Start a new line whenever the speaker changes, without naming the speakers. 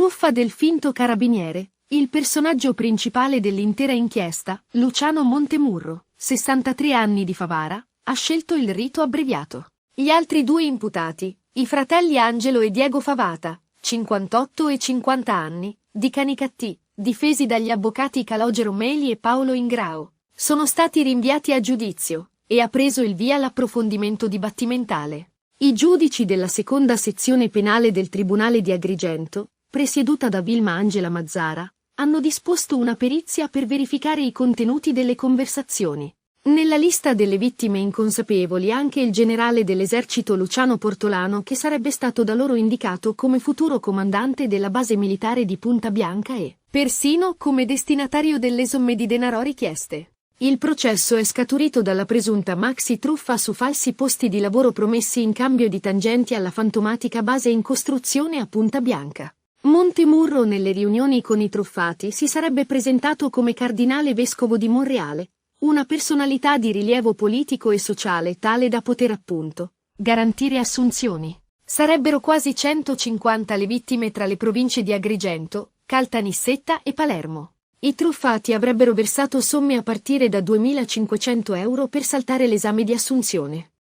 Truffa del finto carabiniere. Il personaggio principale dell'intera inchiesta, Luciano Montemurro, 63 anni di Favara, ha scelto il rito abbreviato. Gli altri due imputati, i fratelli Angelo e Diego Favata, 58 e 50 anni, di Canicattì, difesi dagli avvocati Calogero Meli e Paolo Ingrao, sono stati rinviati a giudizio, e ha preso il via l'approfondimento dibattimentale. I giudici della seconda sezione penale del Tribunale di Agrigento, presieduta da Vilma Angela Mazzara, hanno disposto una perizia per verificare i contenuti delle conversazioni. Nella lista delle vittime inconsapevoli anche il generale dell'esercito Luciano Portolano, che sarebbe stato da loro indicato come futuro comandante della base militare di Punta Bianca e persino come destinatario delle somme di denaro richieste. Il processo è scaturito dalla presunta maxi truffa su falsi posti di lavoro promessi in cambio di tangenti alla fantomatica base in costruzione a Punta Bianca. Montemurro nelle riunioni con i truffati si sarebbe presentato come cardinale vescovo di Monreale, una personalità di rilievo politico e sociale tale da poter appunto garantire assunzioni. Sarebbero quasi 150 le vittime tra le province di Agrigento, Caltanissetta e Palermo. I truffati avrebbero versato somme a partire da 2.500 euro per saltare l'esame di assunzione.